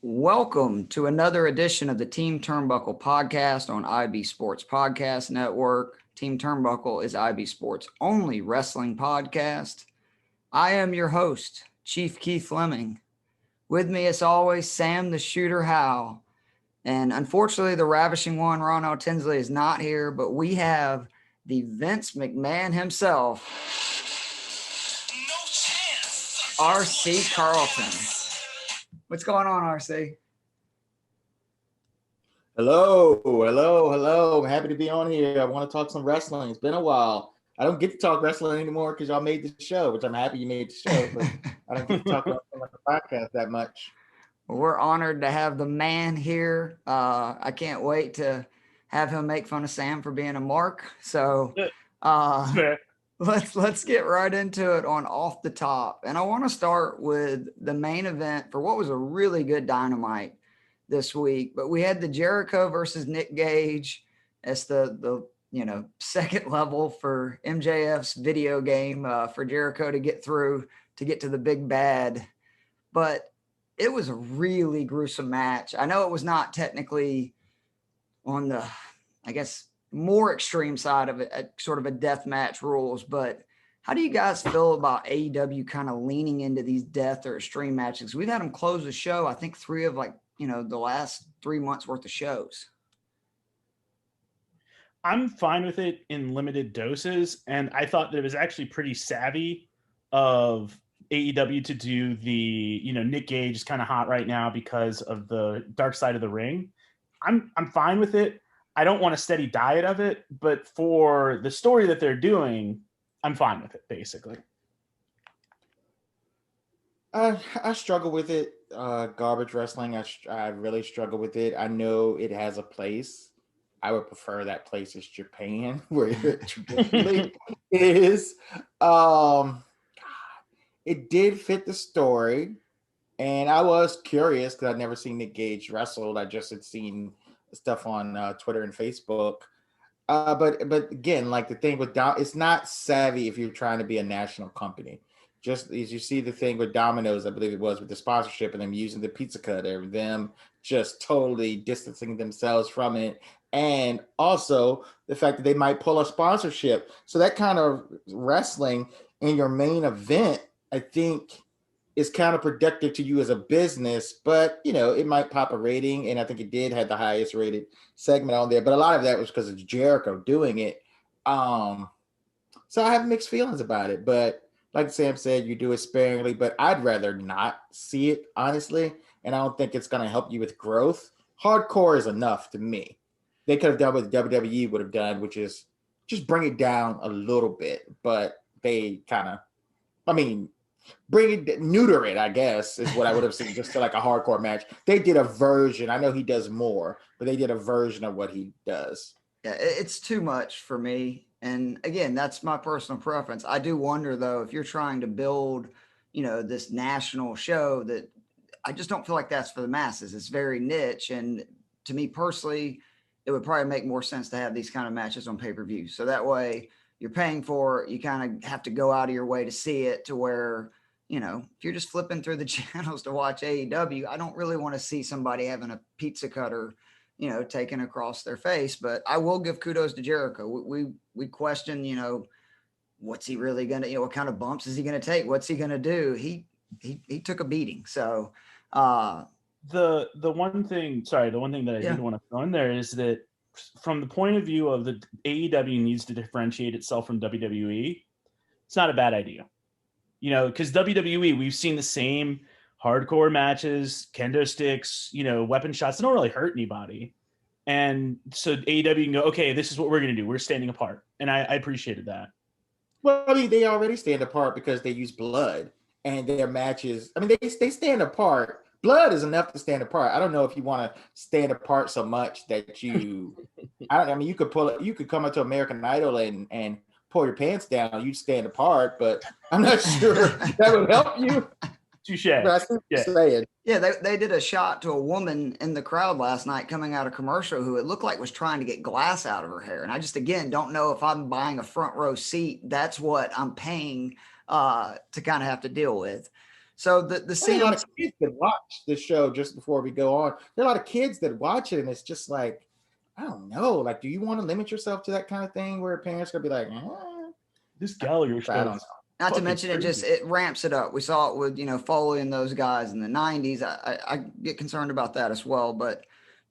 Welcome to another edition of the Team Turnbuckle Podcast on IB Sports Podcast Network. Team Turnbuckle is IB Sports' only wrestling podcast. I am your host, Chief Keith Fleming. With me, as always, Sam the Shooter Howe. And unfortunately, the ravishing one, Ronald Tinsley, is not here, but we have the Vince McMahon himself, R.C. Carlton. What's going on, RC? Hello. I'm happy to be on here. I want to talk some wrestling. It's been a while. I don't get to talk wrestling anymore because y'all made the show, which I'm happy you made the show, but I don't get to talk about the podcast that much. Well, we're honored to have the man here. I can't wait to have him make fun of Sam for being a mark. So let's get right into it on Off the Top. And I want to start with the main event for what was a really good Dynamite this week. But we had the Jericho versus Nick Gage as the second level for MJF's video game for Jericho to get through to get to the big bad. But it was a really gruesome match. I know it was not technically on the, more extreme side of it, sort of a death match rules, but how do you guys feel about AEW kind of leaning into these death or extreme matches? We've had them close the show, I think 3 of the last 3 months worth of shows. I'm fine with it in limited doses, and I thought that it was actually pretty savvy of AEW to do the, Nick Gage is kind of hot right now because of the dark side of the ring. I'm fine with it. I don't want a steady diet of it, but for the story that they're doing, I'm fine with it, basically. I struggle with it. Garbage wrestling, I really struggle with it. I know it has a place. I would prefer that place is Japan, where it traditionally is. It did fit the story, and I was curious because I'd never seen Nick Gage wrestled. I just had seen stuff on Twitter and Facebook, but again, like the thing with it's not savvy if you're trying to be a national company. Just as you see the thing with Domino's, I believe it was, with the sponsorship and them using the pizza cutter, them just totally distancing themselves from it, and also the fact that they might pull a sponsorship. So that kind of wrestling in your main event, I think, is counterproductive to you as a business, but it might pop a rating, and I think it did have the highest rated segment on there, but a lot of that was because it's Jericho doing it. So I have mixed feelings about it, but like Sam said, you do it sparingly, but I'd rather not see it, honestly, and I don't think it's going to help you with growth. Hardcore is enough to me. They could have done what WWE would have done, which is just bring it down a little bit, but they kind of, neuter it, I guess, is what I would have seen, just to like a hardcore match. They did a version. I know he does more, but they did a version of what he does. Yeah, it's too much for me. And again, that's my personal preference. I do wonder, though, if you're trying to build, this national show, that I just don't feel like that's for the masses. It's very niche. And to me personally, it would probably make more sense to have these kind of matches on pay-per-view. So that way you're paying for it. You kind of have to go out of your way to see it, to where, if you're just flipping through the channels to watch AEW, I don't really want to see somebody having a pizza cutter, taken across their face. But I will give kudos to Jericho. We question, what's he really going to, what kind of bumps is he going to take? What's he going to do? He took a beating. So the one thing that I did want to throw in there is that from the point of view of the AEW needs to differentiate itself from WWE, it's not a bad idea. Because WWE, we've seen the same hardcore matches, kendo sticks, weapon shots. They don't really hurt anybody. And so AEW can go, okay, this is what we're going to do. We're standing apart. And I appreciated that. Well, they already stand apart because they use blood. And their matches, they stand apart. Blood is enough to stand apart. I don't know if you want to stand apart so much that you, you could come up to American Idol and pull your pants down, you'd stand apart, but I'm not sure that would help you. Touche. But I see what you're saying. Yeah, they did a shot to a woman in the crowd last night coming out of commercial who it looked like was trying to get glass out of her hair. And I just, again, don't know if I'm buying a front row seat. That's what I'm paying to kind of have to deal with. So the There's CM a lot of kids that watch the show just before we go on. There are a lot of kids that watch it, and it's just like, I don't know. Like, do you want to limit yourself to that kind of thing where parents gonna be like, this Gallagher I show? don't know. Not to mention it ramps it up. We saw it with, Foley and those guys in the 90s. I get concerned about that as well. But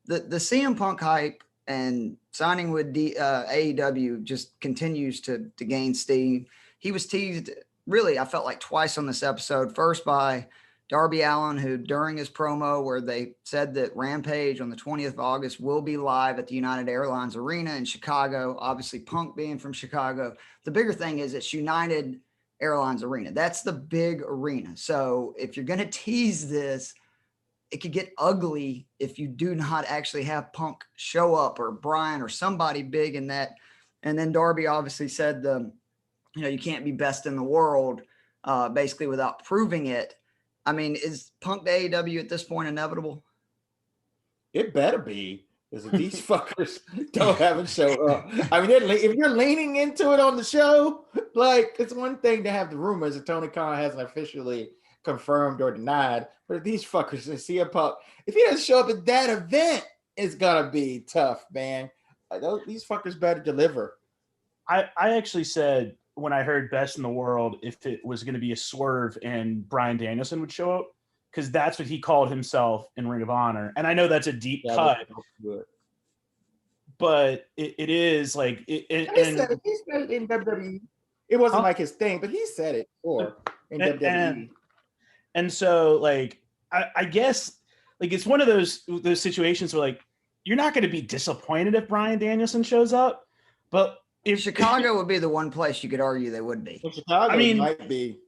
the CM Punk hype and signing with AEW just continues to gain steam. He was teased, really, I felt like twice on this episode. First by Darby Allin, who during his promo where they said that Rampage on the 20th of August will be live at the United Airlines Arena in Chicago. Obviously, Punk being from Chicago. The bigger thing is it's United Airlines Arena. That's the big arena. So if you're going to tease this, it could get ugly if you do not actually have Punk show up or Bryan or somebody big in that. And then Darby obviously said you can't be best in the world basically without proving it. I mean, is Punk to AEW at this point inevitable? It better be. Because if these fuckers don't have a show up, I mean, if you're leaning into it on the show, like, it's one thing to have the rumors that Tony Khan hasn't officially confirmed or denied, but if these fuckers see a Punk, if he doesn't show up at that event, it's gonna be tough, man. These fuckers better deliver. I actually said when I heard Best in the World, if it was going to be a swerve and Bryan Danielson would show up, because that's what he called himself in Ring of Honor. And I know that's a deep cut, but it is like he said it in WWE. It wasn't like his thing, but he said it before in WWE. And so, like, I guess, like, it's one of those situations where, like, you're not going to be disappointed if Bryan Danielson shows up, but if Chicago would be the one place you could argue they would be. Well, Chicago might be.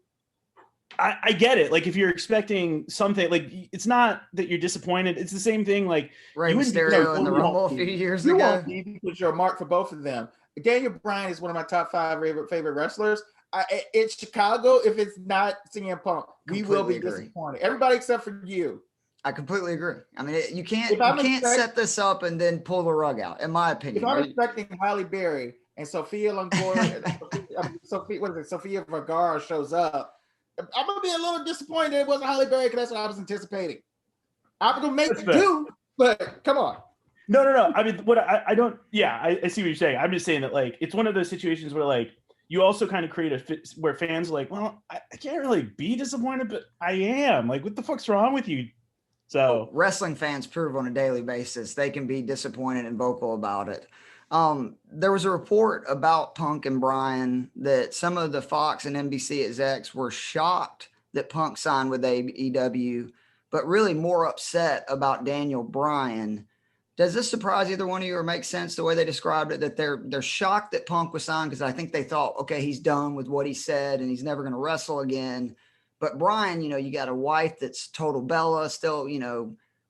I get it. Like, if you're expecting something, like, it's not that you're disappointed. It's the same thing. Like, Rey Mysterio in the Rumble a few years ago. You won't be because you're a mark for both of them. Daniel Bryan is one of my top 5 favorite wrestlers. It's Chicago. If it's not CM Punk, we will be disappointed. Everybody except for you. I completely agree. I mean, you can't set this up and then pull the rug out, in my opinion. If I'm expecting Halle Berry and Sophia Longoria, Sophia Vergara shows up, I'm gonna be a little disappointed it wasn't Halle Berry because that's what I was anticipating. I'm gonna make it do, but come on. No. I mean, what I don't. Yeah, I see what you're saying. I'm just saying that, like, it's one of those situations where, like, you also kind of create a fit where fans are like, well, I can't really be disappointed, but I am. Like, what the fuck's wrong with you? So wrestling fans prove on a daily basis they can be disappointed and vocal about it. There was a report about Punk and Bryan that some of the Fox and NBC execs were shocked that Punk signed with AEW, but really more upset about Daniel Bryan. Does this surprise either one of you or make sense the way they described it, that they're shocked that Punk was signed? Because I think they thought, okay, he's done with what he said and he's never going to wrestle again. But Bryan, you got a wife that's total Bella, still,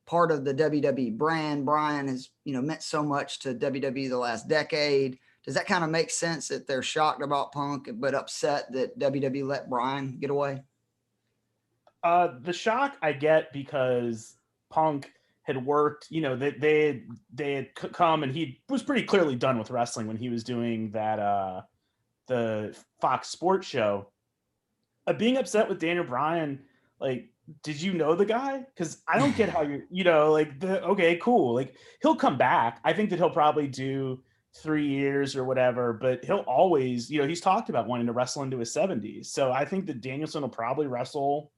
part of the WWE brand. Bryan has, meant so much to WWE the last decade. Does that kind of make sense that they're shocked about Punk, but upset that WWE let Bryan get away? The shock I get because Punk had worked, they had come and he was pretty clearly done with wrestling when he was doing that, the Fox Sports show. Being upset with Daniel Bryan, like, did you know the guy? Because I don't get how okay, cool. Like, he'll come back. I think that he'll probably do 3 years or whatever, but he'll always, he's talked about wanting to wrestle into his 70s. So I think that Danielson will probably wrestle,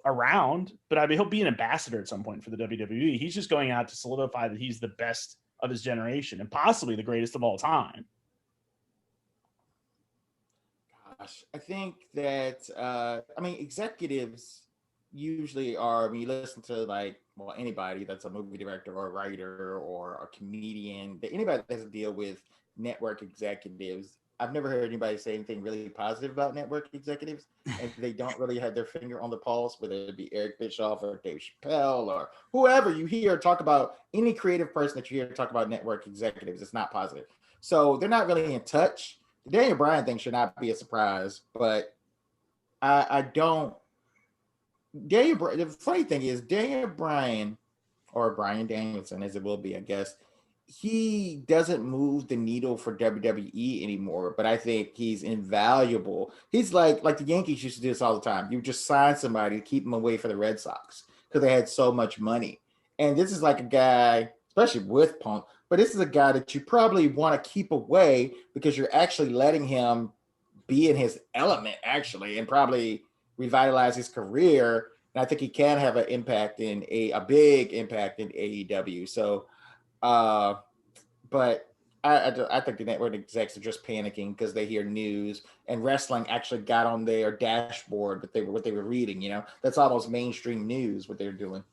around, but I mean, he'll be an ambassador at some point for the WWE. He's just going out to solidify that he's the best of his generation and possibly the greatest of all time. I think that executives usually are, when you listen to anybody that's a movie director or a writer or a comedian, anybody that has to deal with network executives, I've never heard anybody say anything really positive about network executives, and they don't really have their finger on the pulse, whether it be Eric Bischoff or Dave Chappelle or whoever you hear talk about, any creative person that you hear talk about network executives, it's not positive. So they're not really in touch. The Daniel Bryan thing should not be a surprise, but I don't. The funny thing is, Daniel Bryan, or Bryan Danielson, as it will be, I guess, he doesn't move the needle for WWE anymore, but I think he's invaluable. He's like the Yankees used to do this all the time. You just sign somebody to keep them away for the Red Sox because they had so much money. And this is like a guy, especially with Punk, but this is a guy that you probably want to keep away because you're actually letting him be in his element, actually, and probably revitalize his career. And I think he can have an impact a big impact in AEW. So, but I think the network execs are just panicking because they hear news, and wrestling actually got on their dashboard, but what they were reading, that's almost mainstream news what they're doing.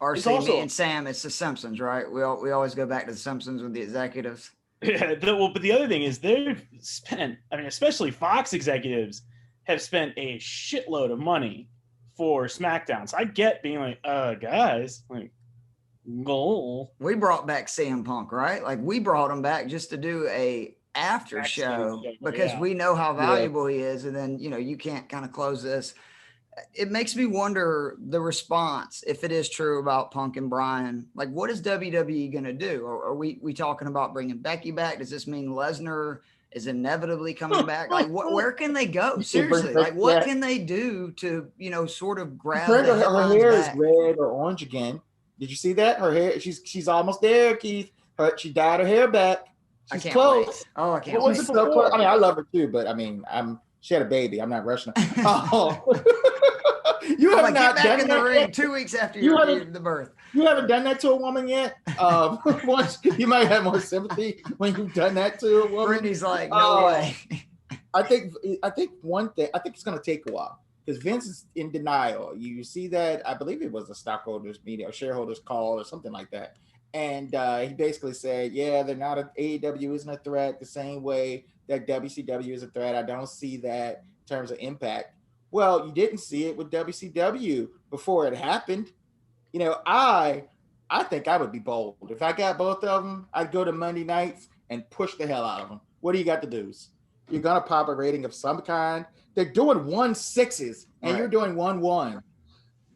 RC, me and Sam, it's the Simpsons, right? We always go back to the Simpsons with the executives. Yeah, but the other thing is they've spent, especially Fox executives have spent a shitload of money for SmackDown. So I get being like, guys, like, goal. We brought back CM Punk, right? Like, we brought him back just to do a after show because we know how valuable he is. And then, you can't kind of close this. It makes me wonder the response, if it is true about Punk and Bryan. Like, what is WWE going to do? Are we talking about bringing Becky back? Does this mean Lesnar is inevitably coming back? Like, where can they go? Seriously, like, what can they do to, sort of grab the headlines her hair back? is red or orange again. Did you see that? Her hair, she's almost there, Keith. She dyed her hair back. She's close. Wait. Oh, I can't wait. She's so close. I love her too, but she had a baby. I'm not rushing her. Oh. You have not get back in the ring 2 weeks after you gave the birth. You haven't done that to a woman yet. Once you might have more sympathy when you've done that to a woman. Brittany's like, no way. I think one thing. I think it's going to take a while because Vince is in denial. You see that? I believe it was a stockholders meeting or shareholders call or something like that. And he basically said, yeah, they're not AEW isn't a threat the same way that WCW is a threat. I don't see that in terms of impact. Well, you didn't see it with WCW before it happened. I think I would be bold. If I got both of them, I'd go to Monday nights and push the hell out of them. What do you got to do? You're going to pop a rating of some kind. They're doing 1.6s and You're doing 1.1.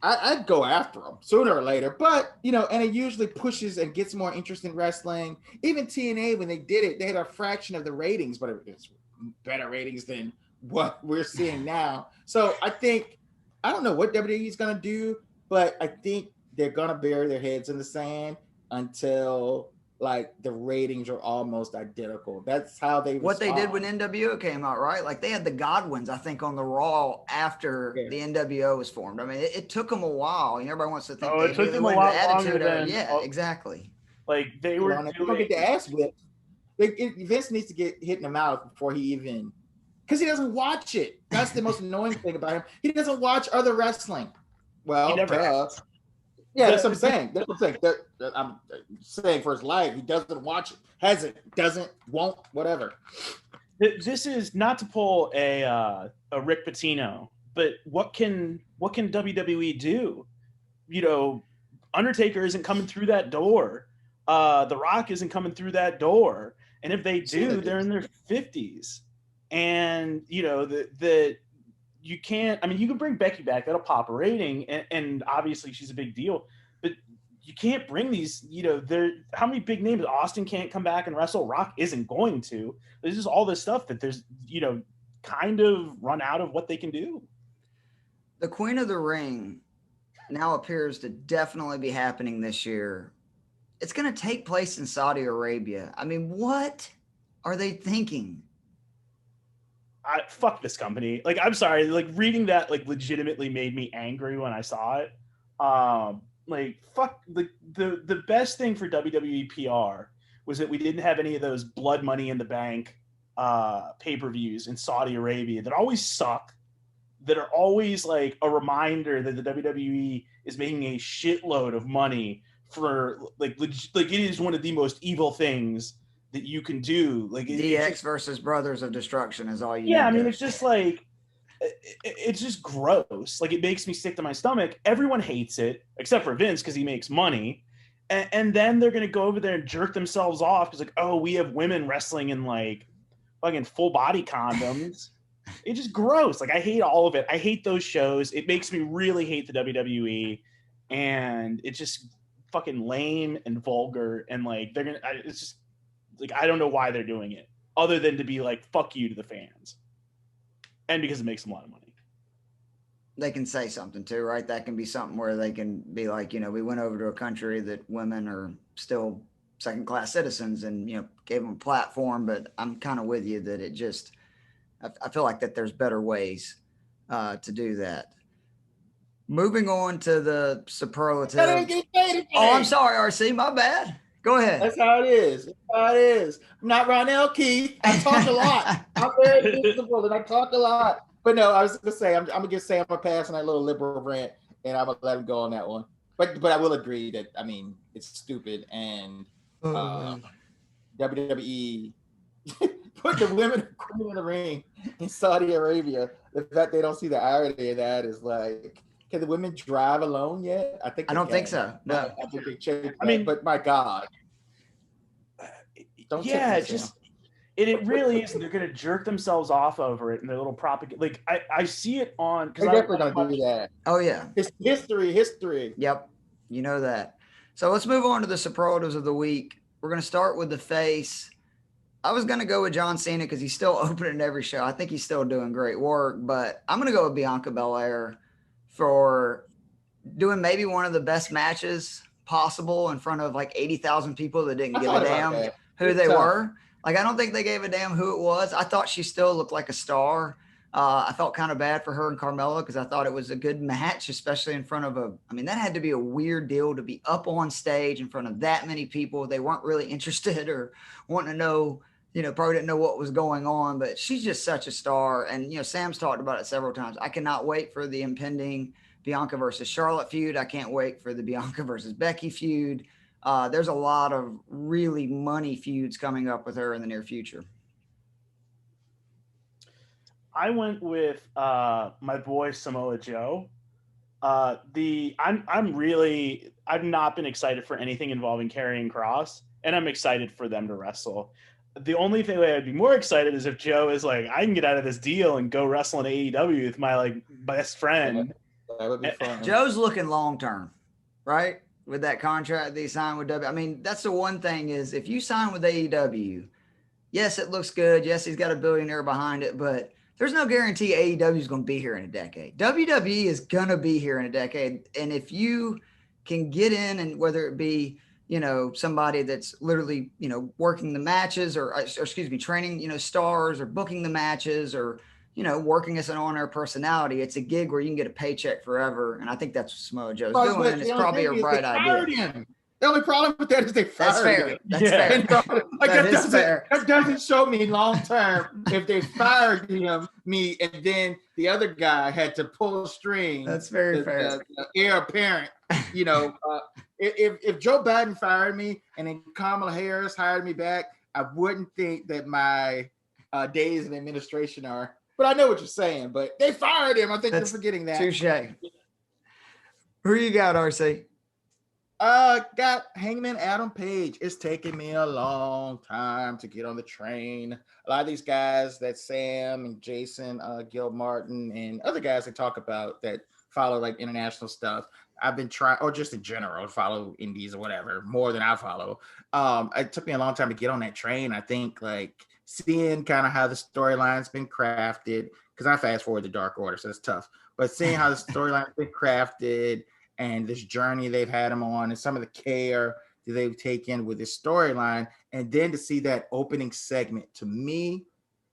I'd go after them sooner or later. But, and it usually pushes and gets more interest in wrestling. Even TNA, when they did it, they had a fraction of the ratings, but it's better ratings than what we're seeing now. So I don't know what WWE is going to do, but I think they're going to bury their heads in the sand until the ratings are almost identical. That's how they what they did when NWO came out, right? Like, they had the Godwins, I think, on the Raw after the NWO was formed. It took them a while. Everybody wants to think it took them a lot longer than, exactly. Like, they were doing get the ass whipped. Vince needs to get hit in the mouth before he even, because he doesn't watch it. That's the most annoying thing about him. He doesn't watch other wrestling. Well, he never has. Yeah, that's what I'm saying. I'm saying for his life, he doesn't watch it, hasn't, doesn't, won't, whatever. This is not to pull a Rick Pitino, but what can WWE do? Undertaker isn't coming through that door. The Rock isn't coming through that door, and if they do, they're in their 50s. And you can't. You can bring Becky back; that'll pop a rating, and obviously she's a big deal. But you can't bring these. How many big names? Austin can't come back and wrestle. Rock isn't going to. There's just all this stuff that there's kind of run out of what they can do. The Queen of the Ring now appears to definitely be happening this year. It's going to take place in Saudi Arabia. What are they thinking? Fuck this company. I'm sorry. Reading that legitimately made me angry when I saw it. Fuck the best thing for WWE PR was that we didn't have any of those blood money in the bank pay-per-views in Saudi Arabia that always suck, that are always a reminder that the WWE is making a shitload of money for it is one of the most evil things that you can do. DX versus Brothers of Destruction is all you need. It's just it's just gross. It makes me sick to my stomach. Everyone hates it except for Vince because he makes money. And then they're going to go over there and jerk themselves off because we have women wrestling in fucking full body condoms. It's just gross. I hate all of it. I hate those shows. It makes me really hate the WWE. And it just fucking lame and vulgar, and like they're gonna. It's just like I don't know why they're doing it, other than to be like fuck you to the fans, and because it makes them a lot of money. They can say something too, right? That can be something where they can be like, we went over to a country that women are still second-class citizens, and gave them a platform. But I'm kind of with you that it just, I feel like that there's better ways to do that. Moving on to the superlative. Oh, I'm sorry, RC, my bad. Go ahead. That's how it is. That's how it is. I'm not Ronell Keith. I talk a lot. I'm very visible and I talk a lot. But no, I was gonna say I'm gonna give Sam a pass on that little liberal rant, and I'm gonna let him go on that one. But I will agree that it's stupid, and WWE put the women queen in the ring in Saudi Arabia. The fact they don't see the irony of that is like, can the women drive alone yet? I don't think so. No, I think they changed that, but my God, don't it really is. They're gonna jerk themselves off over it, and their little propaganda. Like I see it on because they're definitely gonna do that. Oh yeah, it's history. Yep, you know that. So let's move on to the superlatives of the week. We're gonna start with the face. I was going to go with John Cena because he's still opening every show. I think he's still doing great work, but I'm going to go with Bianca Belair for doing maybe one of the best matches possible in front of like 80,000 people that didn't give a damn who they were. Like, I don't think they gave a damn who it was. I thought she still looked like a star. I felt kind of bad for her and Carmella because I thought it was a good match, especially in front of that had to be a weird deal to be up on stage in front of that many people. They weren't really interested or wanting to know, probably didn't know what was going on, but she's just such a star. And, Sam's talked about it several times. I cannot wait for the impending Bianca versus Charlotte feud. I can't wait for the Bianca versus Becky feud. There's a lot of really money feuds coming up with her in the near future. I went with my boy Samoa Joe. I've not been excited for anything involving Karrion Kross, and I'm excited for them to wrestle. The only thing that I'd be more excited is if Joe is like, I can get out of this deal and go wrestle in AEW with my best friend. That would be fun. Joe's looking long term, right? With that contract that he signed with W. That's the one thing is if you sign with AEW, yes, it looks good. Yes, he's got a billionaire behind it, but there's no guarantee AEW is going to be here in a decade. WWE is going to be here in a decade. And if you can get in, and whether it be, somebody that's literally, working the matches or training, stars or booking the matches or, working as an on-air personality, it's a gig where you can get a paycheck forever. And I think that's what Samoa Joe's doing. And it's probably a right idea. The only problem with that is they fired him. That's fair. That doesn't show me long term if they fired him, and then the other guy had to pull a string. That's very fair. The heir apparent. If Joe Biden fired me and then Kamala Harris hired me back, I wouldn't think that my days in administration are. But I know what you're saying. But they fired him. I think you're forgetting that. Touche. Who you got, RC? Got Hangman Adam Page. It's taken me a long time to get on the train. A lot of these guys that Sam and Jason, Gil Martin, and other guys they talk about that follow like international stuff. I've been trying, or just in general, follow indies or whatever, more than I follow. It took me a long time to get on that train. I think like seeing kind of how the storyline's been crafted, because I fast forward the Dark Order, so it's tough. But seeing how the storyline's been crafted and this journey they've had him on and some of the care that they've taken with this storyline, and then to see that opening segment, to me,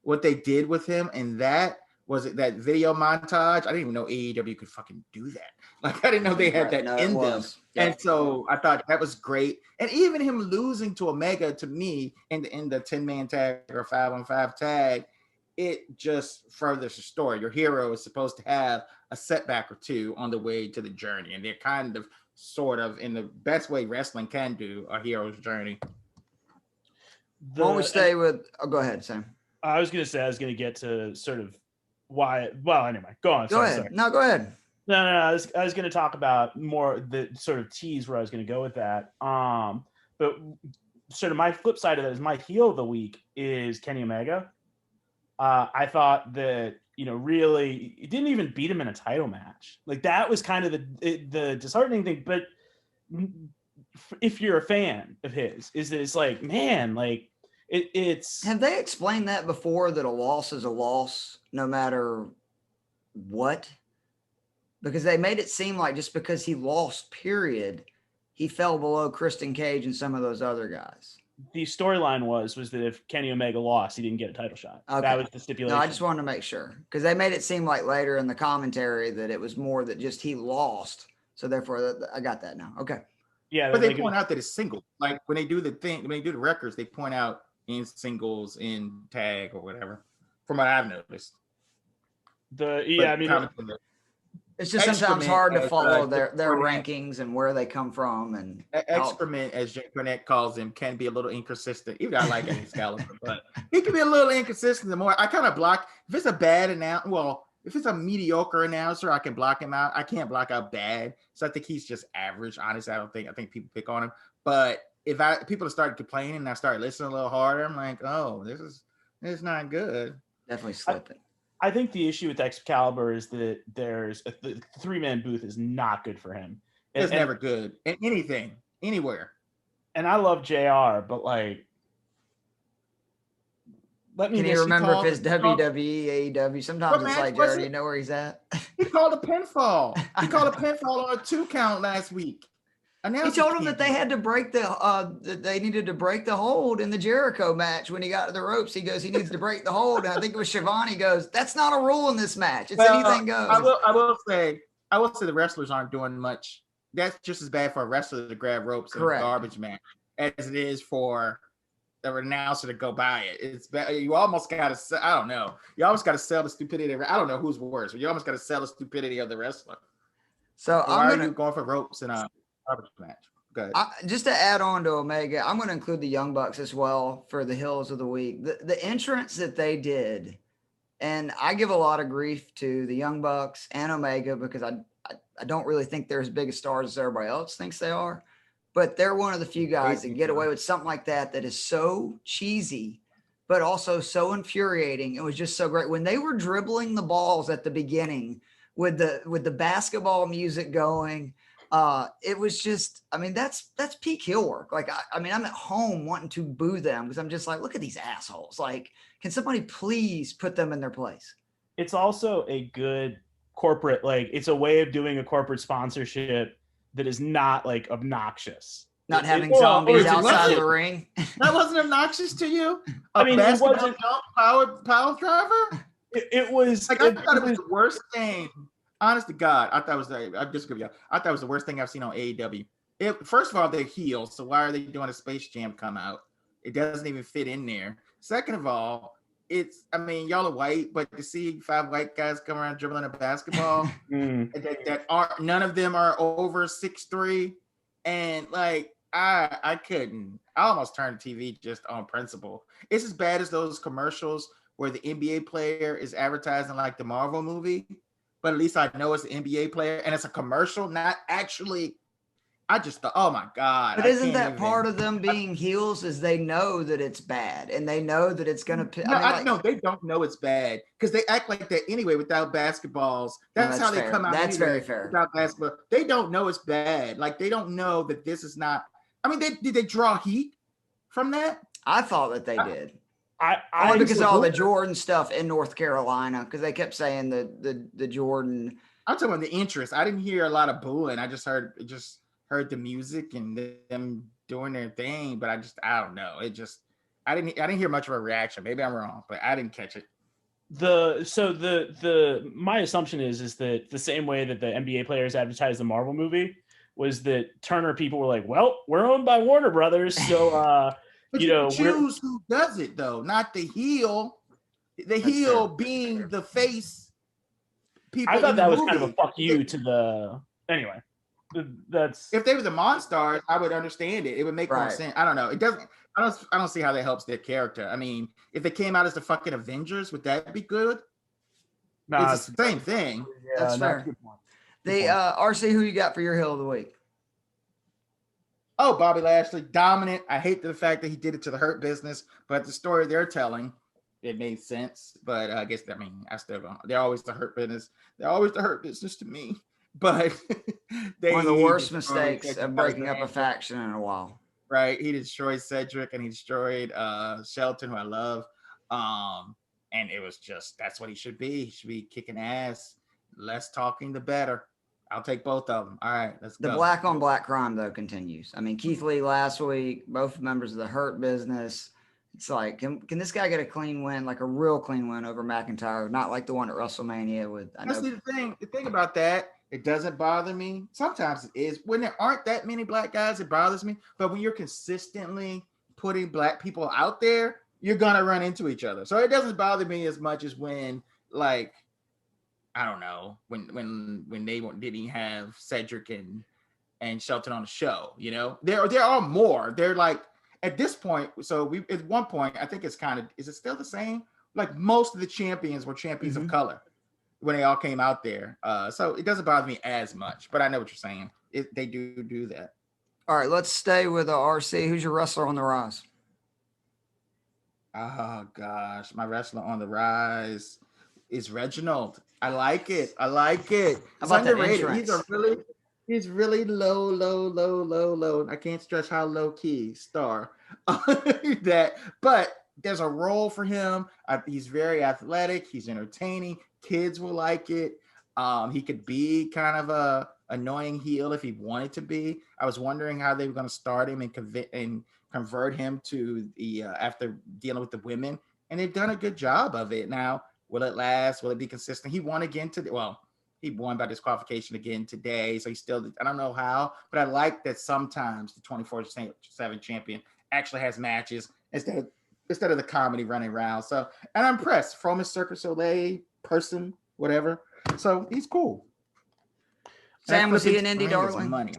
what they did with him and that video montage. I didn't even know AEW could fucking do that. Like, I didn't know they had that in them. Yeah. And so I thought that was great. And even him losing to Omega, to me, in the 10-man tag or 5-on-5 tag, it just furthers the story. Your hero is supposed to have a setback or two on the way to the journey. And they're kind of, sort of, in the best way wrestling can do, a hero's journey. Why we stay with... Oh, go ahead, Sam. I was going to get to sort of why... Well, anyway, go on. Go ahead. Sorry. No, go ahead. No. I was going to talk about more the sort of tease where I was going to go with that. But sort of my flip side of that is my heel of the week is Kenny Omega. I thought that, really, it didn't even beat him in a title match. Like, that was kind of the disheartening thing. But if you're a fan of his, is that it's like, man, like it's. Have they explained that before, that a loss is a loss no matter what? Because they made it seem like just because he lost, period, he fell below Christian Cage and some of those other guys. The storyline was that if Kenny Omega lost, he didn't get a title shot. Okay. That was the stipulation. No, I just wanted to make sure, because they made it seem like later in the commentary that it was more that just he lost. So therefore, I got that now. Okay. Yeah, but they point out that it's single. Like when they do the thing, when they do the records, they point out in singles, in tag, or whatever. From what I've noticed. It's just sometimes hard to follow their rankings and where they come from. And excrement, as Jay Cornette calls him, can be a little inconsistent. Even I like Excalibur, but he can be a little inconsistent. The more I kind of block, if it's a bad if it's a mediocre announcer, I can block him out. I can't block out bad. So I think he's just average. Honestly, I think people pick on him. But if people started complaining and I started listening a little harder, I'm like, oh, this is not good. Definitely slipping. I think the issue with Excalibur is that the 3-man booth is not good for him. It's never good in anything, anywhere. And I love JR, but like, can you remember if it's WWE, AEW? Sometimes it's like, Jared, do you know where he's at? He called a pinfall. He called a pinfall on a 2 count last week. He told him that they had to break that they needed to break the hold in the Jericho match when he got to the ropes. He goes, he needs to break the hold. And I think it was Shivani goes, that's not a rule in this match. It's anything goes. I will say the wrestlers aren't doing much. That's just as bad for a wrestler to grab ropes in a garbage match as it is for the announcer to go by it. It's bad. You almost got to, I don't know. You almost got to sell the stupidity. I don't know who's worse, but you almost got to sell the stupidity of the wrestler. So why are you going for ropes in a garbage match? Good. Just to add on to Omega, I'm going to include the Young Bucks as well for the Hills of the Week. The entrance that they did, and I give a lot of grief to the Young Bucks and Omega because I don't really think they're as big a stars as everybody else thinks they are, but they're one of the few guys that get away with something like that is so cheesy, but also so infuriating. It was just so great when they were dribbling the balls at the beginning with the basketball music going. It was just, I mean, that's peak heel work. Like, I mean, I'm at home wanting to boo them because I'm just like, look at these assholes. Like, can somebody please put them in their place? It's also a good corporate, like, it's a way of doing a corporate sponsorship that is not like obnoxious. Not having zombies outside the ring. That wasn't obnoxious to you? I mean, it wasn't power driver? It was. Like, I thought it was the worst thing. Honest to God, I thought it was the worst thing I've seen on AEW. First of all, they're heels, so why are they doing a Space Jam come out? It doesn't even fit in there. Second of all, y'all are white, but to see 5 white guys come around dribbling a basketball, that are none of them are over 6'3", and like I couldn't. I almost turned the TV just on principle. It's as bad as those commercials where the NBA player is advertising like the Marvel movie. But at least I know it's an NBA player and it's a commercial, not actually. I just thought, oh my God. But isn't that part of them being heels is they know that it's bad and they know that it's going to. No, they don't know it's bad because they act like that anyway without basketballs. That's how they come out. That's very fair. Without basketball. They don't know it's bad. Like they don't know that this is not. I mean, did they draw heat from that? I thought that they did. I because of all the Jordan stuff in North Carolina, because they kept saying the Jordan. I'm talking about the interest. I didn't hear a lot of booing. I just heard the music and them doing their thing, but I don't know. I didn't hear much of a reaction. Maybe I'm wrong, but I didn't catch it. My assumption is that the same way that the NBA players advertised the Marvel movie was that Turner people were like, well, we're owned by Warner Brothers, so but you choose who does it though, not the heel. The heel being the face. People. I thought that was kind of a fuck you to the. Anyway, that's if they were the Monstars, I would understand it. It would make more sense. I don't know. It doesn't. I don't see how that helps their character. I mean, if they came out as the fucking Avengers, would that be good? No, it's the same thing. Yeah, that's fair. The RC, who you got for your heel of the week? Oh, Bobby Lashley, dominant. I hate the fact that he did it to the Hurt Business, but the story they're telling, it made sense. But I guess, I still don't. They're always the Hurt Business. They're always the Hurt Business to me. but one of the worst destroyed mistakes Cedric of breaking up a Alexander. faction in a while. Right, he destroyed Cedric and he destroyed Shelton, who I love. And it was just, that's what he should be. He should be kicking ass. Less talking, the better. I'll take both of them. All right, let's The go. black on black crime, though, continues. I mean, Keith Lee last week, both members of the Hurt Business. It's like, can this guy get a clean win, like a real clean win over McIntyre, not like the one at WrestleMania with, I know. Honestly, the thing about that, it doesn't bother me. Sometimes it is. When there aren't that many black guys, it bothers me. But when you're consistently putting black people out there, you're gonna run into each other. So it doesn't bother me as much as when, like, I don't know, when they didn't have Cedric and Shelton on the show. You know, there are more. They're like, at this point, so we at one point, I think it's kind of, is it still the same? Like, most of the champions were champions of color when they all came out there. So it doesn't bother me as much, but I know what you're saying. They do that. All right, let's stay with RC. Who's your wrestler on the rise? Oh gosh, my wrestler on the rise is Reginald. I like it. It's underrated. He's really low. I can't stress how low key star that, but there's a role for him. He's very athletic. He's entertaining. Kids will like it. He could be kind of a annoying heel if he wanted to be. I was wondering how they were going to start him and convert him to the after dealing with the women, and they've done a good job of it. Now, will it last? Will it be consistent? He won again today. Well, he won by disqualification again today, so he's still, I don't know how, but I like that sometimes the 24/7 champion actually has matches instead of the comedy running around. So, and I'm impressed. From a Cirque du Soleil person, whatever. So he's cool. Sam, was he an indie darling? Money.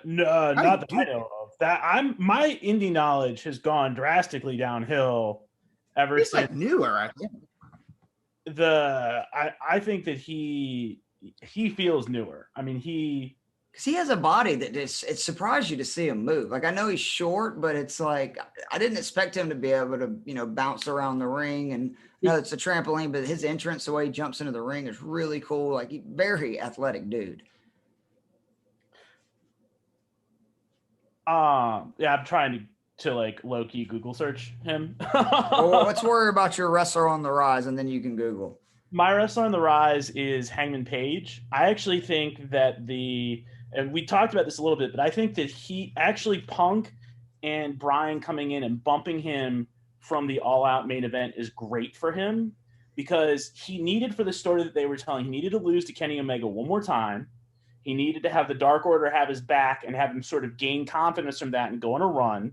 No, not that I know of. That my indie knowledge has gone drastically downhill ever He's since. like newer, I think. I think that he feels newer. I mean, because he has a body that it surprised you to see him move. Like, I know he's short, but it's like, I didn't expect him to be able to, bounce around the ring. And no, it's a trampoline, but his entrance, the way he jumps into the ring is really cool. Like, very athletic dude. Yeah, I'm trying to like low-key Google search him. Well, let's worry about your wrestler on the rise, and then you can Google. My wrestler on the rise is Hangman Page. I actually think that and we talked about this a little bit, but I think that he actually, Punk and Bryan coming in and bumping him from the All Out main event is great for him, because he needed, for the story that they were telling, he needed to lose to Kenny Omega one more time. He needed to have the Dark Order have his back and have him sort of gain confidence from that and go on a run.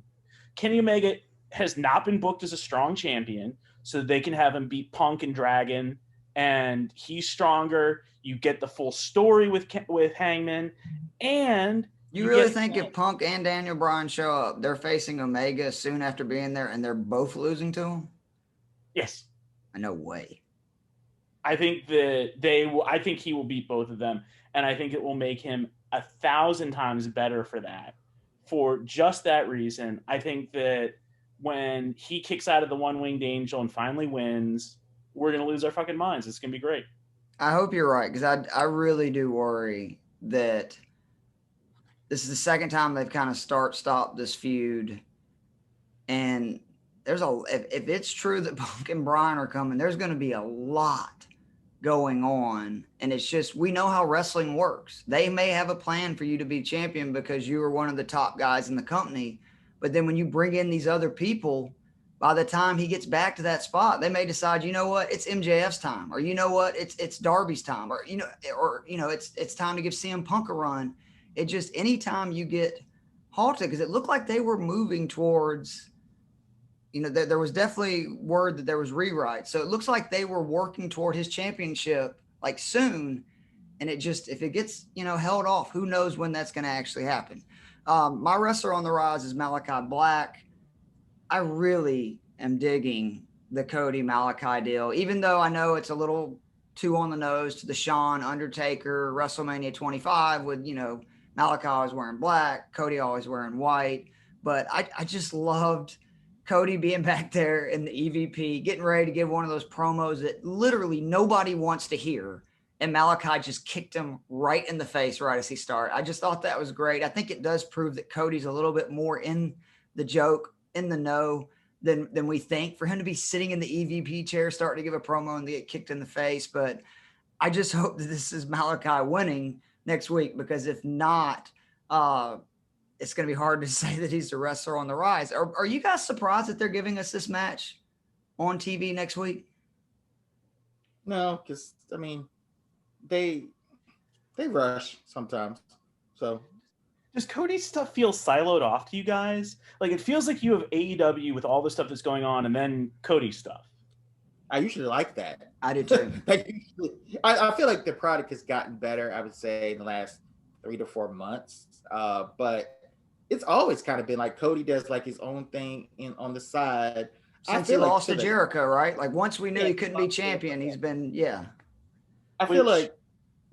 Kenny Omega has not been booked as a strong champion, so they can have him beat Punk and Dragon, and he's stronger. You get the full story with Hangman, and you really think if Punk and Daniel Bryan show up, they're facing Omega soon after being there, and they're both losing to him? Yes. No way. I think that I think he will beat both of them, and I think it will make him 1,000 times better for that. For just that reason, I think that when he kicks out of the one-winged angel and finally wins, we're going to lose our fucking minds. It's going to be great. I hope you're right, because I really do worry that this is the second time they've kind of stop this feud. And if it's true that Punk and Bryan are coming, there's going to be a lot going on. And it's just, we know how wrestling works. They may have a plan for you to be champion because you were one of the top guys in the company. But then when you bring in these other people, by the time he gets back to that spot, they may decide, you know what, it's MJF's time, or you know what, it's Darby's time, or it's time to give CM Punk a run. It just, anytime you get halted, because it looked like they were moving towards, there was definitely word that there was rewrite. So it looks like they were working toward his championship like soon. And it just, if it gets, held off, who knows when that's going to actually happen. My wrestler on the rise is Malachi Black. I really am digging the Cody Malachi deal, even though I know it's a little too on the nose to the Shawn Undertaker WrestleMania 25 with, Malachi always wearing black, Cody always wearing white. But I just loved Cody being back there in the EVP, getting ready to give one of those promos that literally nobody wants to hear. and Malachi just kicked him right in the face right as he started. I just thought that was great. I think it does prove that Cody's a little bit more in the joke, in the know than we think. For him to be sitting in the EVP chair, starting to give a promo and get kicked in the face. But I just hope that this is Malachi winning next week, because if not, it's going to be hard to say that he's the wrestler on the rise. Are you guys surprised that they're giving us this match on TV next week? No, because I mean, they rush sometimes. So does Cody's stuff feel siloed off to you guys? Like, it feels like you have AEW with all the stuff that's going on, and then Cody stuff. I usually like that. I do too. I feel like the product has gotten better, I would say, in the last 3 to 4 months. But it's always kind of been like Cody does like his own thing on the side. Since he lost to Jericho, right? Like, once we knew he couldn't be champion, he's been, I feel like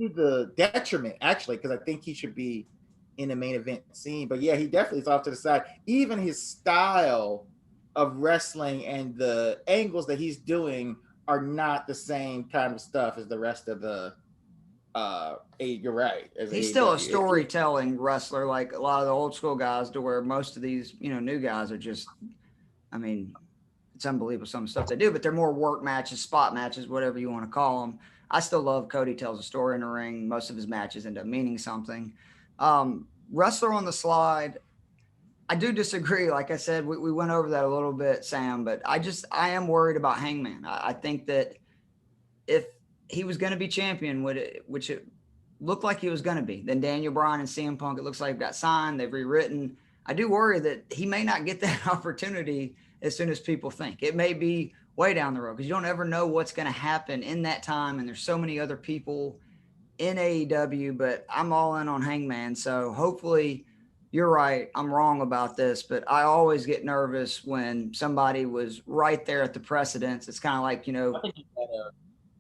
to the detriment, actually, because I think he should be in the main event scene. But yeah, he definitely is off to the side. Even his style of wrestling and the angles that he's doing are not the same kind of stuff as the rest of the you're right. He's still a storytelling wrestler, like a lot of the old school guys, to where most of these, new guys are just, I mean, it's unbelievable some of the stuff they do, but they're more work matches, spot matches, whatever you want to call them. I still love Cody tells a story in the ring. Most of his matches end up meaning something. Wrestler on the slide, I do disagree. Like I said, we went over that a little bit, Sam, but I am worried about Hangman. I think that if he was going to be champion, which it looked like he was going to be, then Daniel Bryan and CM Punk, it looks like got signed, they've rewritten. I do worry that he may not get that opportunity as soon as people think. It may be way down the road, because you don't ever know what's going to happen in that time, and there's so many other people in AEW, but I'm all in on Hangman. So hopefully you're right. I'm wrong about this, but I always get nervous when somebody was right there at the precedence. It's kind of like,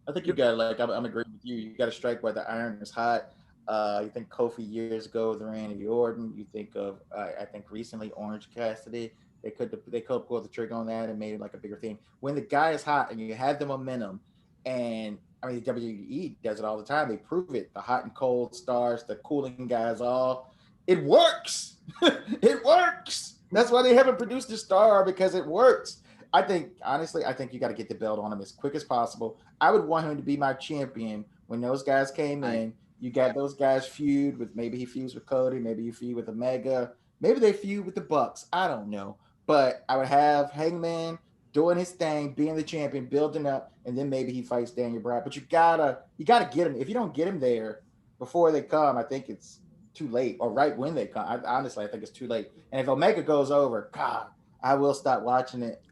I think you got like, I'm agreeing with you. You got to strike while the iron is hot. You think Kofi years ago with Randy Orton. You think of, I think recently Orange Cassidy. They could pull the trigger on that and made it like a bigger thing. When the guy is hot and you have the momentum, and I mean, WWE does it all the time. They prove it. The hot and cold stars, the cooling guys off. It works. It works. That's why they haven't produced a star, because it works. I think you got to get the belt on him as quick as possible. I would want him to be my champion when those guys came in. You got those guys feud with, maybe he feuds with Cody, maybe you feud with Omega, maybe they feud with the Bucks. I don't know. But I would have Hangman doing his thing, being the champion, building up, and then maybe he fights Daniel Bryan. But you gotta get him. If you don't get him there before they come, I think it's too late, or right when they come. Honestly, I think it's too late. And if Omega goes over, God, I will stop watching it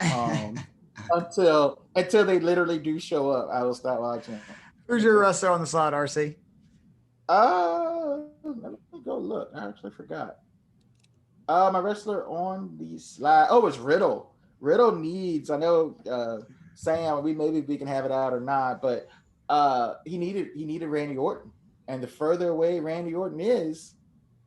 until they literally do show up. I will stop watching it. Who's your wrestler on the slide, RC? Let me go look. I actually forgot. My wrestler on the slide. Oh, it's Riddle. Riddle needs, I know, Sam, maybe we can have it out or not, but he needed Randy Orton. And the further away Randy Orton is,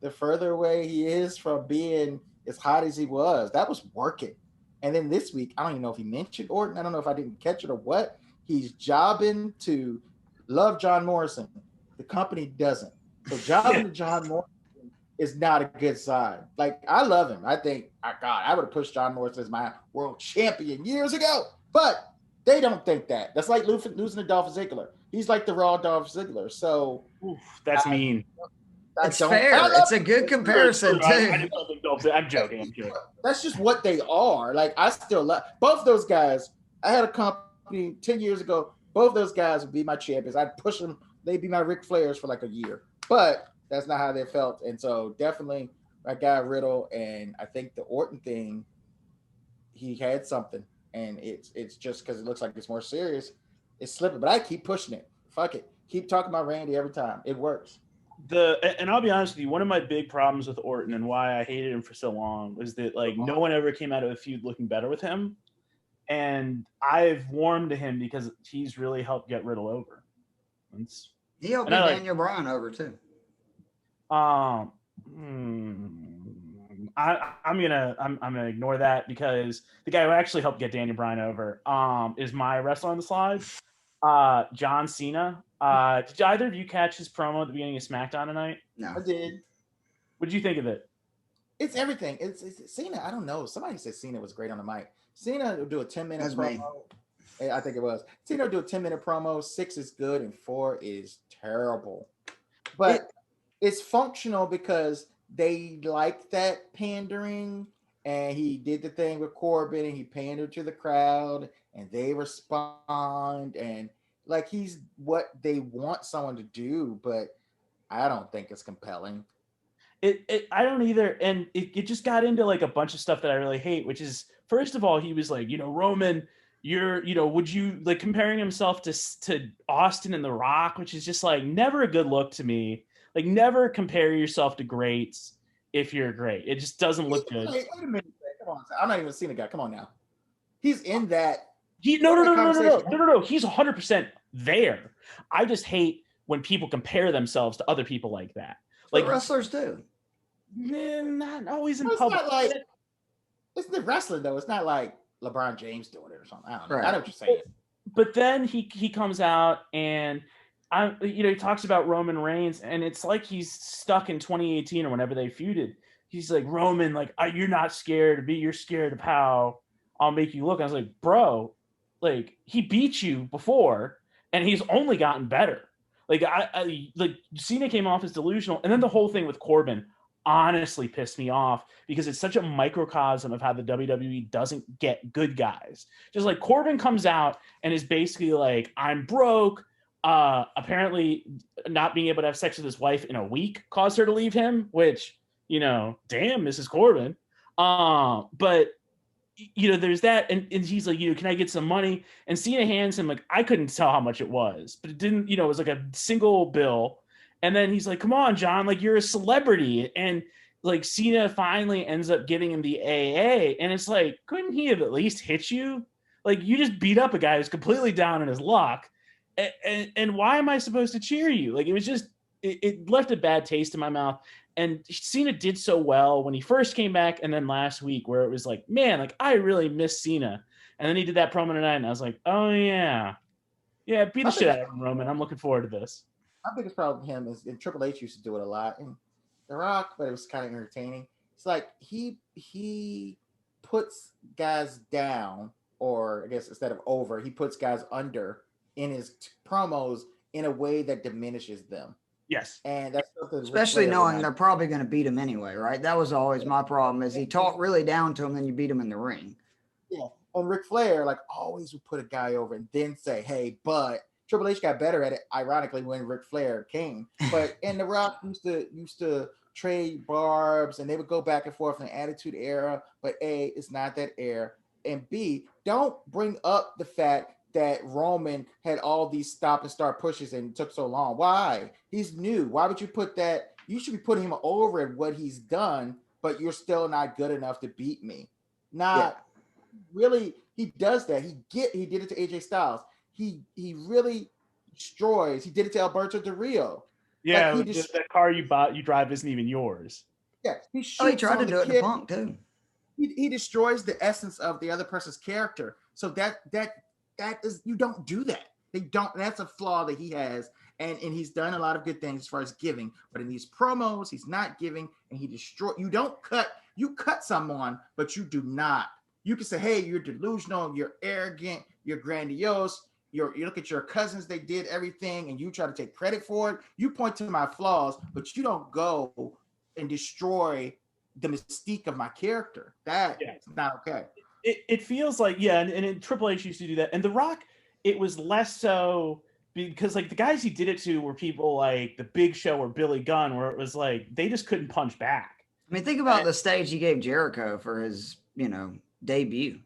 the further away he is from being as hot as he was. That was working. And then this week, I don't even know if he mentioned Orton. I don't know if I didn't catch it or what. He's jobbing to Love John Morrison. The company doesn't. So jobbing to John Morrison is not a good sign. Like, I love him. I think, God, I would have pushed John Morrison as my world champion years ago. But they don't think that. That's like losing to Dolph Ziggler. He's like the raw Dolph Ziggler. So that's mean. It's fair. It's a good comparison too. I'm joking. That's just what they are. Like, I still love both those guys. I had a company 10 years ago. Both those guys would be my champions. I'd push them. They'd be my Ric Flairs for like a year. But that's not how they felt. And so definitely my guy Riddle, and I think the Orton thing, he had something. And it's just because it looks like it's more serious. It's slipping. But I keep pushing it. Fuck it. Keep talking about Randy every time. It works. And I'll be honest with you, one of my big problems with Orton and why I hated him for so long was that, like, no one ever came out of a feud looking better with him. And I've warmed to him because he's really helped get Riddle over. He helped get Daniel Bryan over too. I'm gonna ignore that, because the guy who actually helped get Daniel Bryan over is my wrestler on the slide, John Cena. Did either of you catch his promo at the beginning of SmackDown tonight? No. I did. What did you think of it? It's everything. It's Cena. I don't know. Somebody said Cena was great on the mic. Cena will do a 10-minute That's promo. me. I think it was. Cena will do a 10-minute promo. 6 is good and 4 is terrible. But it's functional because they like that pandering, and he did the thing with Corbin and he pandered to the crowd and they respond, and like he's what they want someone to do, but I don't think it's compelling. I don't either, and it just got into like a bunch of stuff that I really hate, which is, first of all, he was like, Roman, would you, like, comparing himself to Austin and The Rock, which is just like never a good look to me. Like, never compare yourself to greats if you're great. It just doesn't look good. Wait a minute, come on, I'm not even seeing the guy. Come on now, he's in that. No. He's 100% there. I just hate when people compare themselves to other people like that. Like wrestlers do. Not always in It's public. not like, it's the wrestling though. It's not like LeBron James doing it or something. I don't know. Right. I know what you're saying. But then he comes out and he talks about Roman Reigns, and it's like he's stuck in 2018 or whenever they feuded. He's like, Roman, like, you're not scared of me. You're scared of how I'll make you look. I was like, bro, like, he beat you before, and he's only gotten better. Like, like Cena came off as delusional, and then the whole thing with Corbin honestly pissed me off because it's such a microcosm of how the WWE doesn't get good guys. Just like Corbin comes out and is basically like, I'm broke. Apparently not being able to have sex with his wife in a week caused her to leave him, which, damn, Mrs. Corbin. But there's that, and he's like, can I get some money? And Cena hands him, like, I couldn't tell how much it was, but it didn't, it was like a single bill. And then he's like, come on, John, like, you're a celebrity. And like Cena finally ends up giving him the AA. And it's like, couldn't he have at least hit you? Like, you just beat up a guy who's completely down in his luck. And why am I supposed to cheer you? Like, it was just, it left a bad taste in my mouth. And Cena did so well when he first came back, and then last week where it was like, man, like, I really miss Cena. And then he did that promo tonight, and I was like, oh yeah, beat the shit out of him, Roman. I'm looking forward to this. My biggest problem with him is, and Triple H used to do it a lot, and The Rock, but it was kind of entertaining. It's like he puts guys down, or I guess instead of over, he puts guys under in his promos in a way that diminishes them. Yes. And that's something, especially knowing they're probably going to beat him anyway, right? That was always my problem, is he talked really down to him, then you beat him in the ring. Yeah. And Ric Flair, like, always would put a guy over and then say, hey, but Triple H got better at it, ironically, when Ric Flair came. But and The Rock used to trade barbs, and they would go back and forth in the Attitude Era. But A, it's not that era. And B, don't bring up the fact that Roman had all these stop and start pushes and took so long. Why? He's new. Why would you put that? You should be putting him over at what he's done, but you're still not good enough to beat me. Really, he does that. He did it to AJ Styles. He really destroys. He did it to Alberto Del Rio. Yeah, like that car you drive isn't even yours. Yeah, he tried to do it to Punk too. He destroys the essence of the other person's character. So that is, you don't do that. They don't. That's a flaw that he has, and he's done a lot of good things as far as giving, but in these promos, he's not giving, and he destroy. You cut someone, but you do not. You can say, hey, you're delusional, you're arrogant, you're grandiose. You look at your cousins, they did everything, and you try to take credit for it. You point to my flaws, but you don't go and destroy the mystique of my character. That's not okay. It feels like, and Triple H used to do that. And The Rock, it was less so because, like, the guys he did it to were people like The Big Show or Billy Gunn, where it was like they just couldn't punch back. I mean, think about the stage he gave Jericho for his, debut.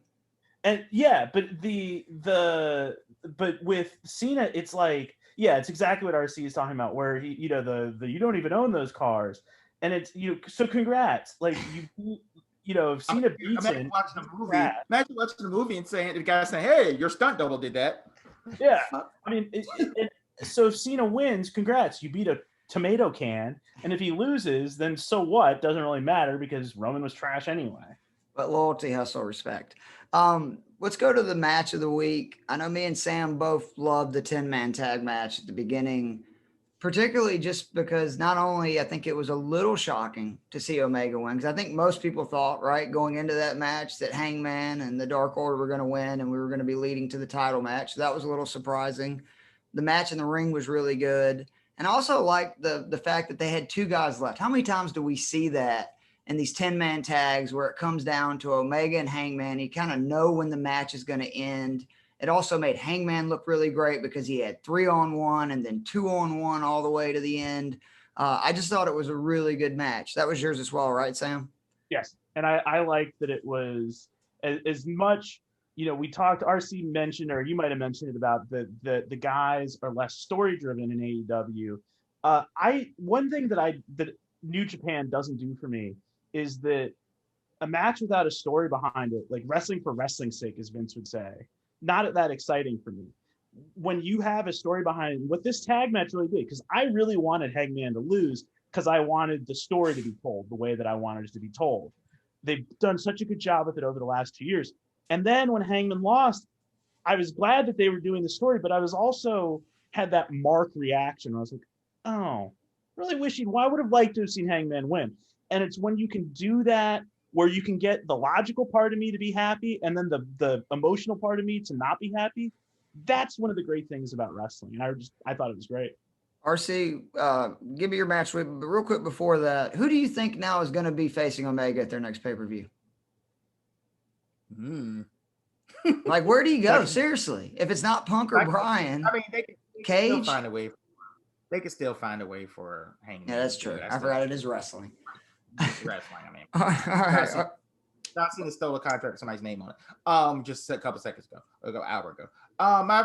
And but with Cena, it's like, it's exactly what RC is talking about, where he, the you don't even own those cars, and it's so congrats, like if Cena beats him, imagine watching the movie and saying the guy saying, hey, your stunt double did that. Yeah, I mean, so if Cena wins, congrats, you beat a tomato can, and if he loses, then so what? Doesn't really matter because Roman was trash anyway. But loyalty, hustle, respect. Let's go to the match of the week. I know me and Sam both loved the 10-man tag match at the beginning, particularly just because not only I think it was a little shocking to see Omega win, because I think most people thought, right, going into that match that Hangman and the Dark Order were going to win and we were going to be leading to the title match. So that was a little surprising. The match in the ring was really good. And I also like the fact that they had two guys left. How many times do we see that in these 10-man tags where it comes down to Omega and Hangman? You kind of know when the match is going to end. It also made Hangman look really great because he had 3-on-1 and then 2-on-1 all the way to the end. I just thought it was a really good match. That was yours as well, right, Sam? Yes. And I liked that it was as much, we talked, RC mentioned, or you might have mentioned it about the guys are less story driven in AEW. One thing that New Japan doesn't do for me is that a match without a story behind it, like wrestling for wrestling's sake, as Vince would say, not that exciting for me. When you have a story behind it, what this tag match really did, because I really wanted Hangman to lose because I wanted the story to be told the way that I wanted it to be told. They've done such a good job with it over the last 2 years. And then when Hangman lost, I was glad that they were doing the story, but I was also had that Mark reaction. I was like, oh, really why would have liked to have seen Hangman win. And it's when you can do that, where you can get the logical part of me to be happy and then the emotional part of me to not be happy. That's one of the great things about wrestling. And I thought it was great. RC, give me your match. But real quick before that, who do you think now is going to be facing Omega at their next pay-per-view? Like, where do you go? Seriously, if it's not Punk or Bryan, I mean, they can Cage, still find a way. They can still find a way for Hangman. Yeah, that's true. I forgot it is wrestling. Wrestling. I mean, all right. Not seen the stole a contract with somebody's name on it. Just a couple seconds ago, or an hour ago.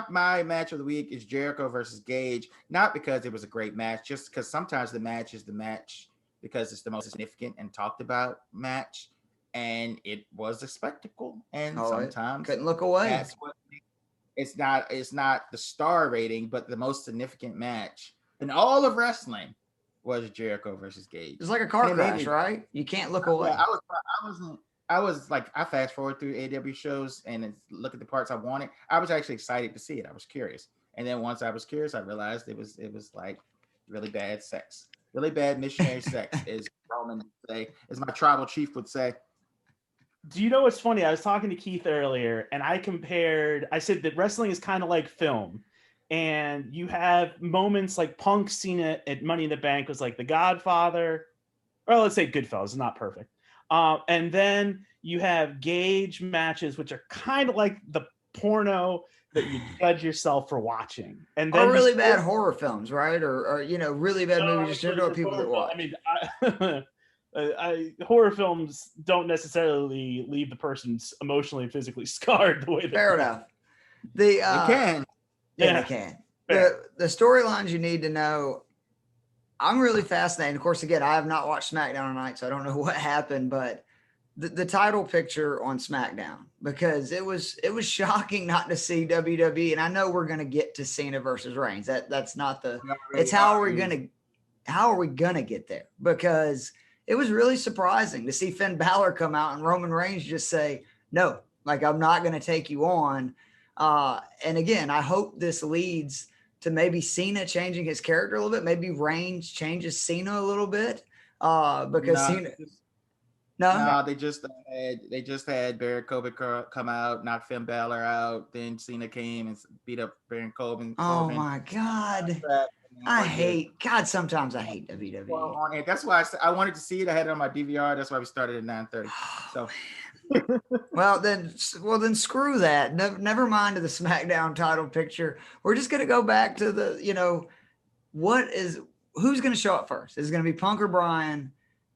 My match of the week is Jericho versus Gage. Not because it was a great match, just because sometimes the match is the match because it's the most significant and talked about match, and it was a spectacle. And sometimes couldn't look away. That's what it's not. It's not the star rating, but the most significant match in all of wrestling was Jericho versus Gage. It's like a car crash, right? You can't look away. I was like, I fast forward through AW shows and look at the parts I wanted. I was actually excited to see it. I was curious. And then once I was curious, I realized it was like really bad sex, really bad missionary sex, as Roman would say, as my tribal chief would say. Do you know what's funny? I was talking to Keith earlier and I said that wrestling is kind of like film. And you have moments like Punk, Cena at Money in the Bank was like The Godfather, or let's say Goodfellas, not perfect. And then you have Gage matches, which are kind of like the porno that you judge yourself for watching. And then really bad horror films, right? Or really bad movies just to people that watch. I mean, horror films don't necessarily leave the person emotionally and physically scarred the way they Fair enough. They can. Yeah, they can. The storylines you need to know. I'm really fascinated. Of course, again, I have not watched SmackDown tonight, so I don't know what happened, but the title picture on SmackDown, because it was shocking not to see WWE. And I know we're going to get to Cena versus Reigns. That's not the, it's how are we going to get there? Because it was really surprising to see Finn Balor come out and Roman Reigns just say, no, like, I'm not going to take you on. And again, I hope this leads to maybe Cena changing his character a little bit. Maybe Reigns changes Cena a little bit. Because Cena. No, they just had Baron Corbin come out, knock Finn Balor out. Then Cena came and beat up Baron Corbin. Oh my God. Sometimes I hate WWE. Well, that's why I wanted to see it. I had it on my DVR. That's why we started at 9:30. So. Well then screw that. Never mind the SmackDown title picture. We're just going to go back to who's going to show up first? Is it going to be Punk or Bryan?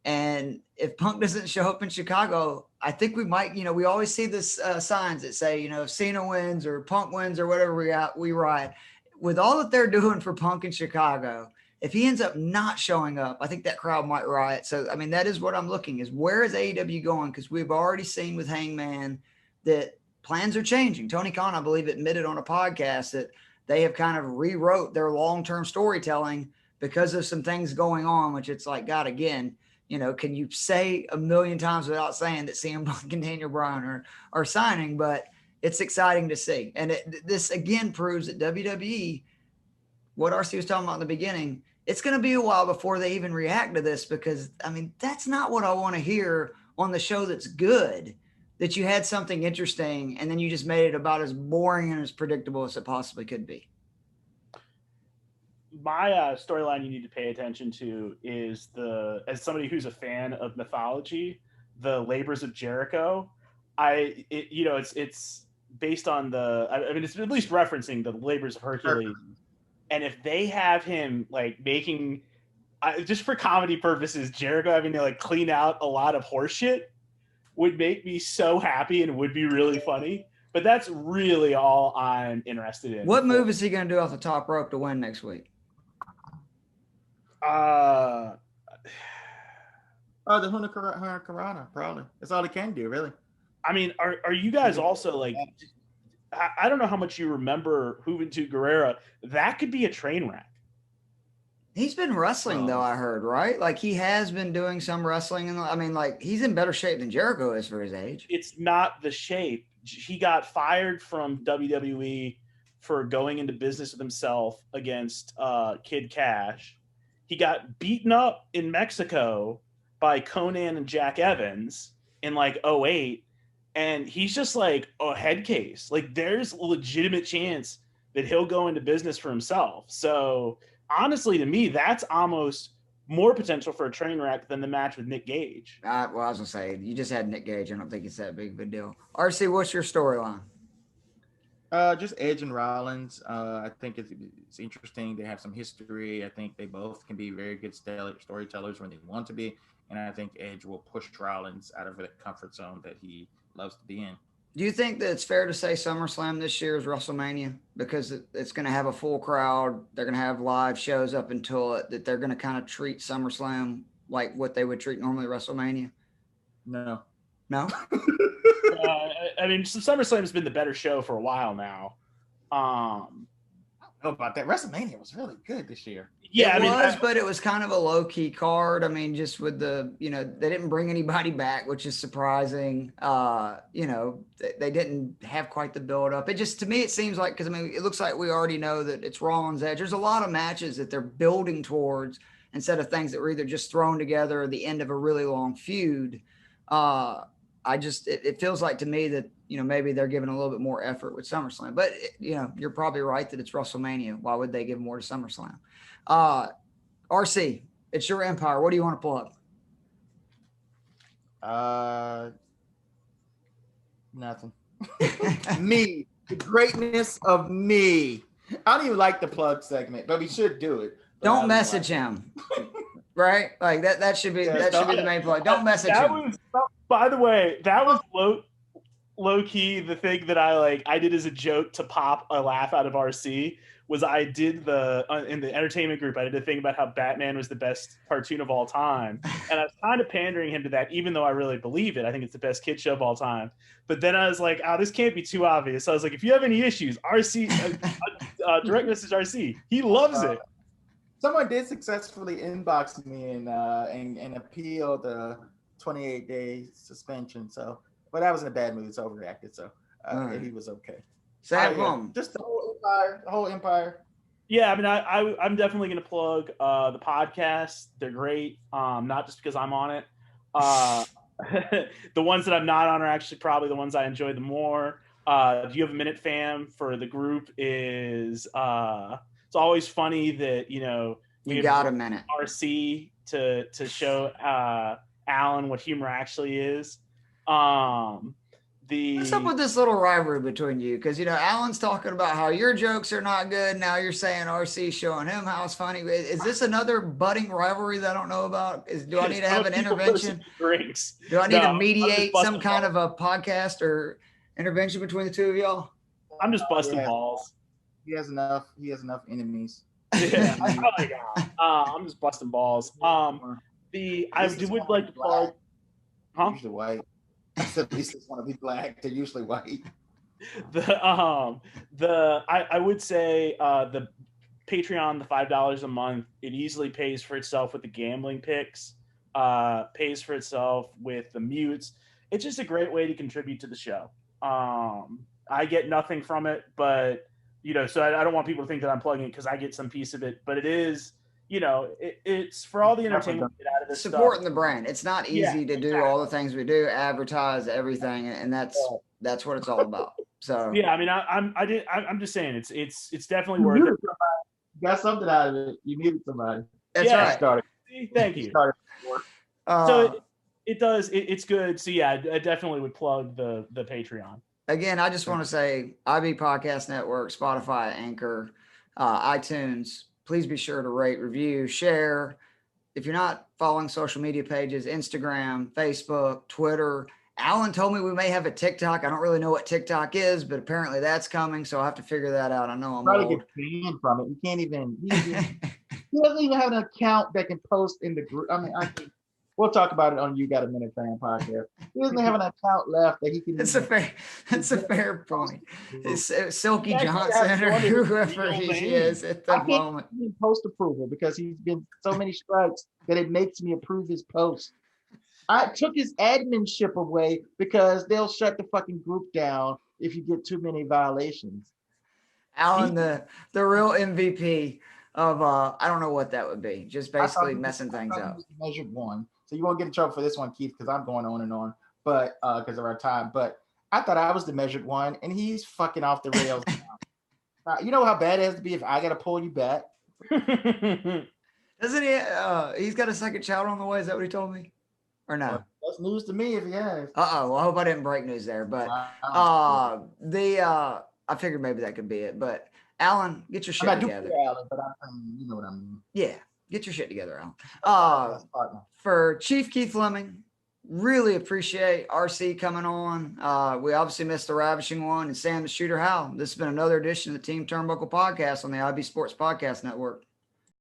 And if Punk doesn't show up in Chicago, I think we might, we always see this signs that say, if Cena wins or Punk wins or whatever we ride. With all that they're doing for Punk in Chicago, if he ends up not showing up, I think that crowd might riot. So, I mean, that is what I'm looking is where is AEW going? Because we've already seen with Hangman that plans are changing. Tony Khan, I believe, admitted on a podcast that they have kind of rewrote their long-term storytelling because of some things going on, which it's like, God, again, can you say a million times without saying that CM Punk and Daniel Bryan are signing? But it's exciting to see. And this again proves that WWE, what RC was talking about in the beginning, it's going to be a while before they even react to this, because that's not what I want to hear on the show that's good, that you had something interesting and then you just made it about as boring and as predictable as it possibly could be. My storyline you need to pay attention to is as somebody who's a fan of mythology, the Labors of Jericho. It's based on it's at least referencing the Labors of Hercules. And if they have him like making, just for comedy purposes, Jericho having to like clean out a lot of horse shit would make me so happy and would be really funny. But that's really all I'm interested in. What move is he going to do off the top rope to win next week? The Hurricanrana, probably. That's all he can do, really. I mean, are you guys also like? I don't know how much you remember Juventud Guerrera. That could be a train wreck. He's been wrestling though, I heard, right? Like he has been doing some wrestling, and like he's in better shape than Jericho is for his age. It's not the shape. He got fired from WWE for going into business with himself against Kid Cash. He got beaten up in Mexico by Conan and Jack Evans in like 2008. And he's just like a head case. Like there's a legitimate chance that he'll go into business for himself. So honestly, to me, that's almost more potential for a train wreck than the match with Nick Gage. Well, I was going to say, you just had Nick Gage. I don't think it's that big of a deal. RC, what's your storyline? Just Edge and Rollins. I think it's interesting. They have some history. I think they both can be very good storytellers when they want to be. And I think Edge will push Rollins out of the comfort zone that he loves to be in. Do you think that it's fair to say SummerSlam this year is WrestleMania? Because it's going to have a full crowd. They're going to have live shows up until it, that they're going to kind of treat SummerSlam like what they would treat normally WrestleMania? No? I mean, SummerSlam has been the better show for a while now. I don't know about that. WrestleMania was really good this year. Yeah, but it was kind of a low-key card. I mean, just with the, they didn't bring anybody back, which is surprising. They didn't have quite the build-up. It just, to me, it seems like, because, it looks like we already know that it's Rollins Edge. There's a lot of matches that they're building towards instead of things that were either just thrown together at the end of a really long feud. It feels like to me that, maybe they're giving a little bit more effort with SummerSlam, but you're probably right that it's WrestleMania. Why would they give more to SummerSlam? RC, it's your empire. What do you want to plug? Nothing. Me, the greatness of me. I don't even like the plug segment, but we should do it. Don't message him. Right? Like that should be the main plug. Don't message him. By the way, that was low key the thing that I did as a joke to pop a laugh out of RC. Was I did in the entertainment group, I did a thing about how Batman was the best cartoon of all time. And I was kind of pandering him to that, even though I really believe it. I think it's the best kid show of all time. But then I was like, this can't be too obvious. So I was like, if you have any issues, RC, direct message RC. He loves it. Someone did successfully inbox me and appeal the 28-day suspension. So, but I was in a bad mood, so overreacted. So he was okay. Just the whole empire. Yeah, I'm definitely going to plug the podcast. They're great, not just because I'm on it. The ones that I'm not on are actually probably the ones I enjoy the more. Do You Have a Minute, Fam? For the group is it's always funny that you got a minute RC to show Alan what humor actually is. What's up with this little rivalry between you? Because Alan's talking about how your jokes are not good. Now you're saying RC showing him how it's funny. Is this another budding rivalry that I don't know about? Do I need to have an intervention? Do I need to mediate some kind of a podcast or intervention between the two of y'all? I'm just busting balls. He has enough enemies. Yeah, I'm just busting balls. I would like to plug. Usually white. At least it's want to be black. They're usually white. I would say the Patreon, the $5 a month, it easily pays for itself with the gambling picks. pays for itself with the mutes. It's just a great way to contribute to the show. I get nothing from it, but so I don't want people to think that I'm plugging it because I get some piece of it. But it is, it's for all the entertainment we get out of this supporting stuff. the brand. It's not easy to do all the things we do, advertise everything, and that's what it's all about. So yeah, I mean, I'm just saying it's definitely worth it. You got something out of it. You needed somebody. That's right. Thank you. So it does. It's good. So yeah, I definitely would plug the Patreon. Again, I just want to say IB Podcast Network, Spotify, Anchor, iTunes. Please be sure to rate, review, share. If you're not following social media pages, Instagram, Facebook, Twitter. Alan told me we may have a TikTok. I don't really know what TikTok is, but apparently that's coming. So I'll have to figure that out. I know I'm probably old. get banned from it. You can't even. He doesn't even have an account that can post in the group. I mean, we'll talk about it on You Got a Minute Fan podcast. He doesn't have an account left that he can. That's a fair point. It's Silky Johnson or whoever he is at the moment. I can't post approval because he's been so many strikes that it makes me approve his post. I took his adminship away because they'll shut the fucking group down if you get too many violations. Alan, the real MVP of I don't know what that would be. Just basically messing things up. Measured one. So you won't get in trouble for this one, Keith, because I'm going on and on, but because of our time. But I thought I was the measured one, and he's fucking off the rails. You know how bad it has to be if I got to pull you back? Doesn't he? He's got a second child on the way. Is that what he told me? Or no? Well, that's news to me if he has. Well, I hope I didn't break news there. But I figured maybe that could be it. But Alan, get your shit together. Alan, but you know what I mean. Yeah, get your shit together, Alan. For Chief Keith Fleming, really appreciate RC coming on. We obviously missed the Ravishing One and Sam the Shooter Howe. This has been another edition of the Team Turnbuckle Podcast on the IB Sports Podcast Network.